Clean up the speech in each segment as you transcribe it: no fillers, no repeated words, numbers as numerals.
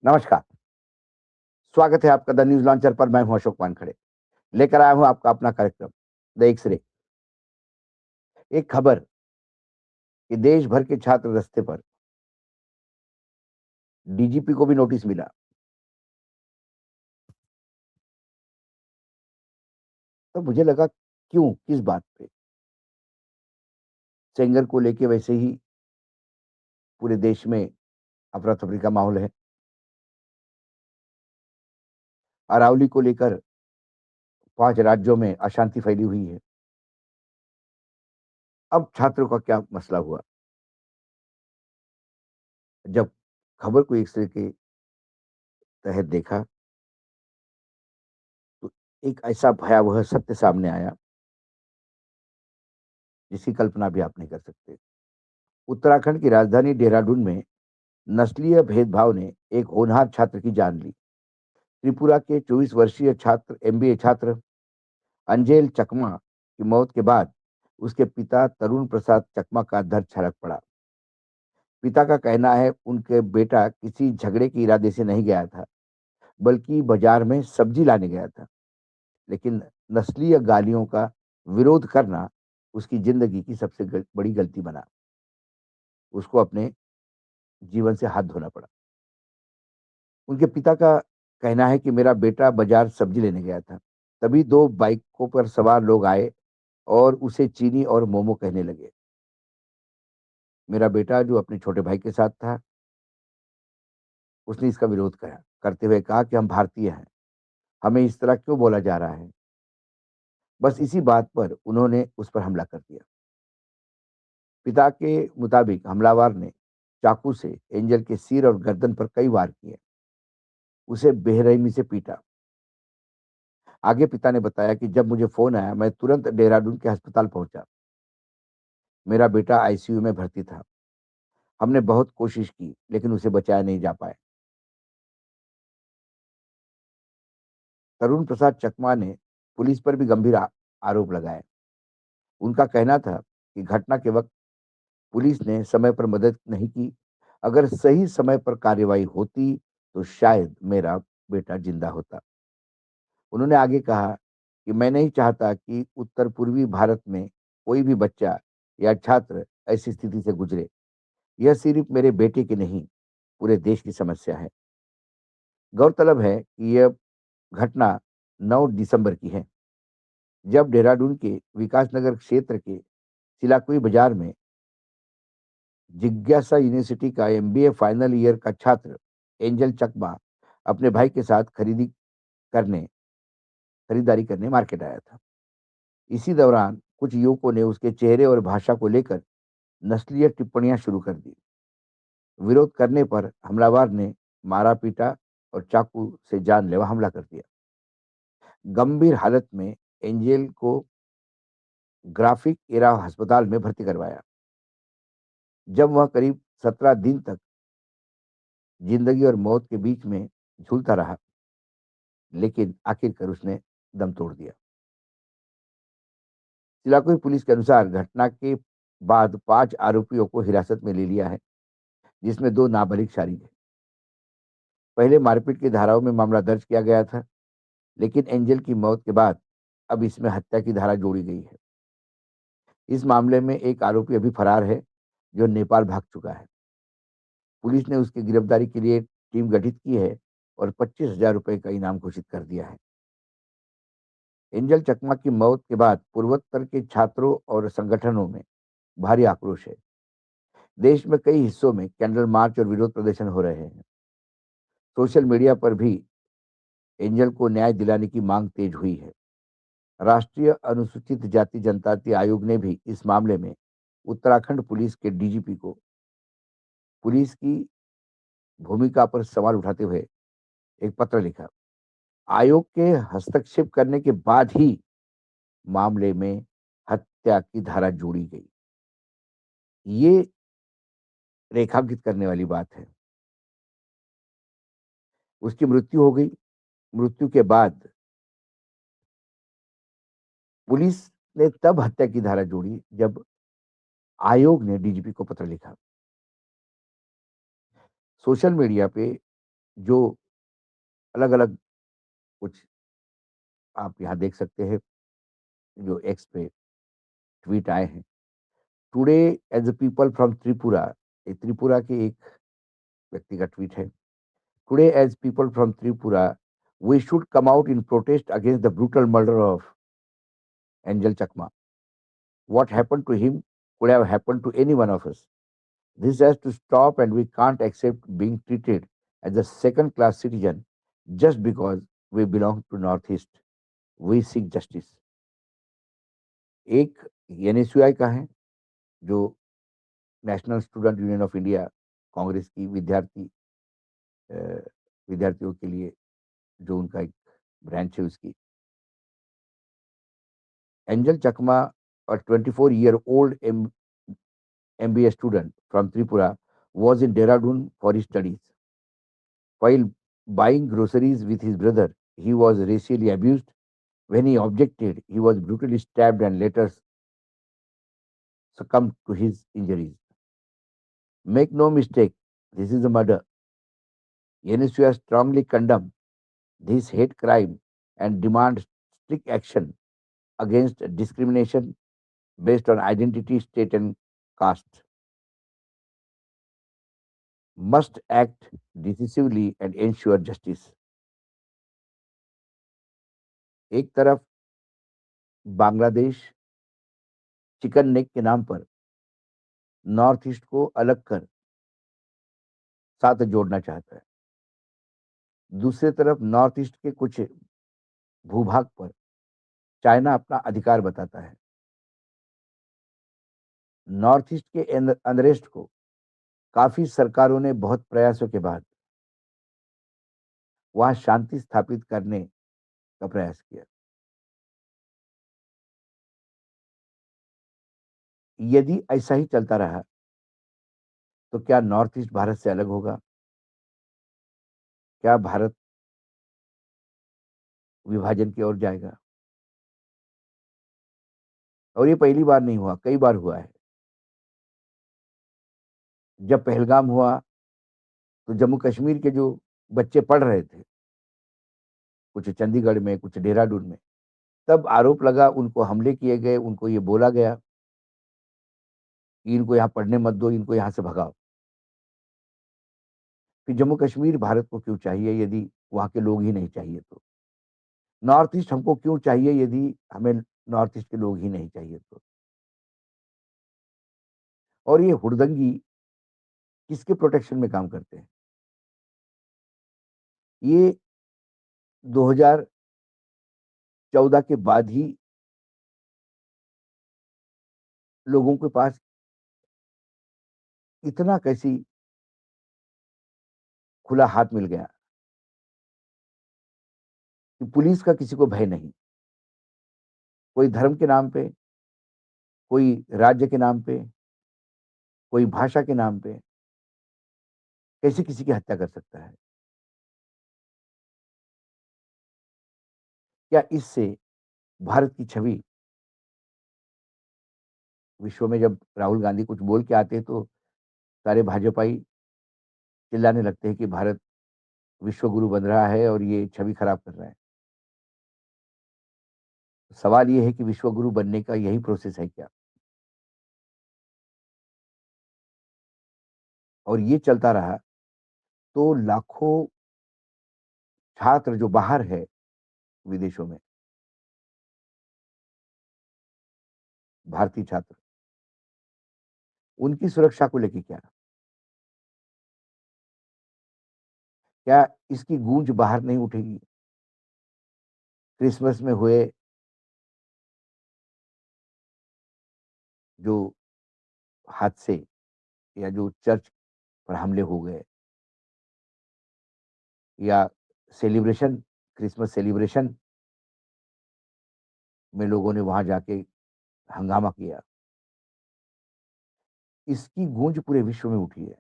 नमस्कार, स्वागत है आपका द न्यूज़ लॉन्चर पर। मैं हूं अशोक वानखड़े। लेकर आया हूं आपका अपना कार्यक्रम द एक्स-रे। एक खबर कि देश भर के छात्र रस्ते पर, डीजीपी को भी नोटिस मिला। तो मुझे लगा क्यों, किस बात पे? सेंगर को लेके वैसे ही पूरे देश में अफरा-तफरी का माहौल है। अरावली को लेकर 5 राज्यों में अशांति फैली हुई है। अब छात्रों का क्या मसला हुआ? जब खबर को एक्स-रे के तहत देखा, तो एक ऐसा भयावह सत्य सामने आया, जिसकी कल्पना भी आप नहीं कर सकते। उत्तराखंड की राजधानी देहरादून में नस्लीय भेदभाव ने एक होनहार छात्र की जान ली। त्रिपुरा के 24 वर्षीय छात्र एमबीए छात्र अंजेल चकमा की मौत के बाद उसके पिता तरुण प्रसाद चकमा का दर्द छलक पड़ा। पिता का कहना है उनके बेटा किसी झगड़े के इरादे से नहीं गया था, बल्कि बाजार में सब्जी लाने गया था। लेकिन नस्लीय गालियों का विरोध करना उसकी जिंदगी की सबसे बड़ी गलती बना। उसको अपने जीवन से हाथ धोना पड़ा। उनके पिता का कहना है कि मेरा बेटा बाजार सब्जी लेने गया था। तभी 2 बाइकों पर सवार लोग आए और उसे चीनी और मोमो कहने लगे। मेरा बेटा जो अपने छोटे भाई के साथ था, उसने इसका विरोध करा, करते हुए कहा कि हम भारतीय हैं, हमें इस तरह क्यों बोला जा रहा है? बस इसी बात पर उन्होंने उस पर हमला कर दिया। पिता के मुताबिक हमलावर ने चाकू से एंजल के सिर और गर्दन पर कई वार किए, उसे बेरहमी से पीटा। आगे पिता ने बताया कि जब मुझे फ़ोन आया, मैं तुरंत देहरादून के अस्पताल पहुंचा। मेरा बेटा आईसीयू में भर्ती था। हमने बहुत कोशिश की, लेकिन उसे बचाया नहीं जा पाया। तरुण प्रसाद चकमा ने पुलिस पर भी गंभीर आरोप लगाए। उनका कहना था कि घटना के वक्त पुलिस ने समय पर मदद नहीं की। अगर सही समय पर कार्रवाई होती, तो शायद मेरा बेटा जिंदा होता। उन्होंने आगे कहा कि मैं नहीं चाहता कि उत्तर पूर्वी भारत में कोई भी बच्चा या छात्र ऐसी स्थिति से गुजरे। यह सिर्फ मेरे बेटे की नहीं, पूरे देश की समस्या है। गौरतलब है कि यह घटना 9 दिसंबर की है, जब देहरादून के विकासनगर क्षेत्र के सिलाकुई बाजार में जिज्ञासा यूनिवर्सिटी का एमबीए फाइनल ईयर का छात्र एंजल चकमा अपने भाई के साथ करने खरीदारी करने मार्केट आया था। इसी दौरान कुछ युवकों ने उसके चेहरे और भाषा को लेकर नस्लीय टिप्पणियां शुरू कर दी। विरोध करने पर हमलावर ने मारा पीटा और चाकू से जानलेवा हमला कर दिया। गंभीर हालत में एंजेल को ग्राफिक एरा अस्पताल में भर्ती करवाया। जब वह करीब 17 दिन तक जिंदगी और मौत के बीच में झूलता रहा, लेकिन आखिरकार उसने दम तोड़ दिया। सिलाकुई पुलिस के अनुसार घटना के बाद 5 आरोपियों को हिरासत में ले लिया है, जिसमें 2 नाबालिग शामिल हैं। पहले मारपीट की धाराओं में मामला दर्ज किया गया था, लेकिन एंजल की मौत के बाद अब इसमें हत्या की धारा जोड़ी गई है। इस मामले में एक आरोपी अभी फरार है, जो नेपाल भाग चुका है। पुलिस ने उसकी गिरफ्तारी के लिए टीम गठित की है और 25,000 रुपए का इनाम घोषित कर दिया है। एंजल चकमा की मौत के बाद पूर्वोत्तर के छात्रों और संगठनों में भारी आक्रोश है। देश में कई हिस्सों में कैंडल मार्च और विरोध प्रदर्शन हो रहे हैं। सोशल मीडिया पर भी एंजल को न्याय दिलाने की मांग तेज हुई है। राष्ट्रीय अनुसूचित जाति जनजाति आयोग ने भी इस मामले में उत्तराखंड पुलिस के डीजीपी को पुलिस की भूमिका पर सवाल उठाते हुए एक पत्र लिखा। आयोग के हस्तक्षेप करने के बाद ही मामले में हत्या की धारा जोड़ी गई। ये रेखांकित करने वाली बात है। उसकी मृत्यु हो गई। मृत्यु के बाद पुलिस ने तब हत्या की धारा जोड़ी, जब आयोग ने डीजीपी को पत्र लिखा। सोशल मीडिया पे जो अलग-अलग कुछ आप यहाँ देख सकते हैं, जो एक्स पे ट्वीट आए हैं। Today as a people from Tripura, ये त्रिपुरा के एक व्यक्ति का ट्वीट है। Today as people from Tripura, we should come out in protest against the brutal murder of Angel Chakma. What happened to him could have happened to any one of us. This has to stop, and we can't accept being treated as a second class citizen just because we belong to Northeast. We seek justice. एक NSUI का है, जो national student union of India, Congress की अ, विद्यार्थियों के लिए जो उनका एक ब्रांच है उसकी। Angel Chakma, a 24-year-old MBA student from Tripura, was in Dehradun for his studies. While buying groceries with his brother, he was racially abused. When he objected, he was brutally stabbed and later succumbed to his injuries. Make no mistake, this is a murder. NSU strongly condemn this hate crime and demand strict action against discrimination based on identity, state, and caste. Must act decisively and ensure justice. एक तरफ Bangladesh chicken neck के नाम पर north east को अलग कर साथ जोड़ना चाहता है। दूसरी तरफ नॉर्थ ईस्ट के कुछ भूभाग पर चाइना अपना अधिकार बताता है। नॉर्थ ईस्ट के अनरेस्ट को काफी सरकारों ने बहुत प्रयासों के बाद वहां शांति स्थापित करने का प्रयास किया। यदि ऐसा ही चलता रहा तो क्या नॉर्थ ईस्ट भारत से अलग होगा? क्या भारत विभाजन की ओर जाएगा? और ये पहली बार नहीं हुआ, कई बार हुआ है। जब पहलगाम हुआ तो जम्मू कश्मीर के जो बच्चे पढ़ रहे थे, कुछ चंडीगढ़ में, कुछ देहरादून में, तब आरोप लगा, उनको हमले किए गए, उनको ये बोला गया कि इनको यहाँ पढ़ने मत दो, इनको यहाँ से भगाओ। फिर जम्मू कश्मीर भारत को क्यों चाहिए यदि वहाँ के लोग ही नहीं चाहिए तो? नॉर्थ ईस्ट हमको क्यों चाहिए यदि हमें नॉर्थ ईस्ट के लोग ही नहीं चाहिए तो? और ये हुड़दंगी किसके प्रोटेक्शन में काम करते हैं? ये 2014 के बाद ही लोगों के पास इतना कैसी खुला हाथ मिल गया कि पुलिस का किसी को भय नहीं। कोई धर्म के नाम पे, कोई राज्य के नाम पे, कोई भाषा के नाम पे कैसे किसी की हत्या कर सकता है? क्या इससे भारत की छवि, विश्व में जब राहुल गांधी कुछ बोल के आते हैं तो सारे भाजपाई चिल्लाने लगते हैं कि भारत विश्व गुरु बन रहा है और ये छवि खराब कर रहा है। सवाल ये है कि विश्व गुरु बनने का यही प्रोसेस है क्या? और ये चलता रहा तो लाखों छात्र जो बाहर है विदेशों में, भारतीय छात्र, उनकी सुरक्षा को लेके क्या? क्या इसकी गूंज बाहर नहीं उठेगी? क्रिसमस में हुए जो हादसे या जो चर्च पर हमले हो गए या सेलिब्रेशन, क्रिसमस सेलिब्रेशन में लोगों ने वहां जाके हंगामा किया, इसकी गूंज पूरे विश्व में उठी है।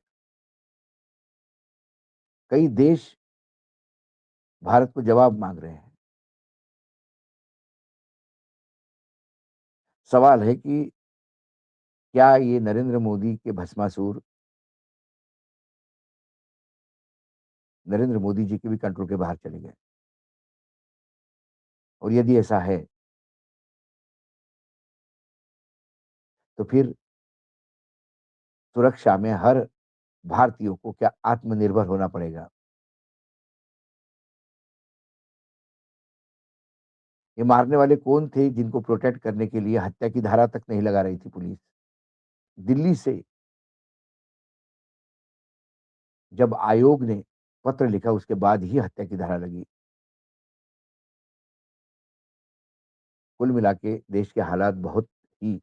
कई देश भारत को जवाब मांग रहे हैं। सवाल है कि क्या ये नरेंद्र मोदी के भस्मासुर नरेंद्र मोदी जी के भी कंट्रोल के बाहर चले गए। और यदि ऐसा है, तो फिर सुरक्षा में हर भारतीयों को क्या आत्मनिर्भर होना पड़ेगा? ये मारने वाले कौन थे जिनको प्रोटेक्ट करने के लिए हत्या की धारा तक नहीं लगा रही थी पुलिस? दिल्ली से जब आयोग ने पत्र लिखा उसके बाद ही हत्या की धारा लगी। कुल मिला के देश के हालात बहुत ही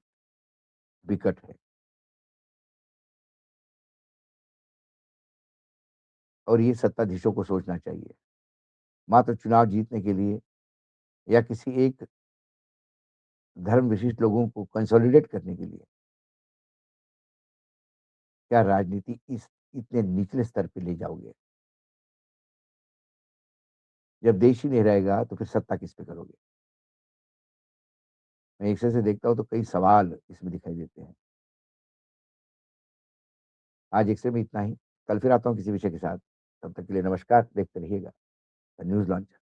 विकट है और ये सत्ताधीशों को सोचना चाहिए। मात्र चुनाव जीतने के लिए या किसी एक धर्म विशिष्ट लोगों को कंसोलिडेट करने के लिए क्या राजनीति इस इतने निचले स्तर पे ले जाओगे? जब देश ही नहीं रहेगा तो फिर सत्ता किस पे करोगे? मैं एक्स-रे से देखता हूँ तो कई सवाल इसमें दिखाई देते हैं। आज एक्स-रे में इतना ही। कल फिर आता हूँ किसी विषय के साथ। तब तक के लिए नमस्कार, देखते रहिएगा न्यूज़ लॉन्च।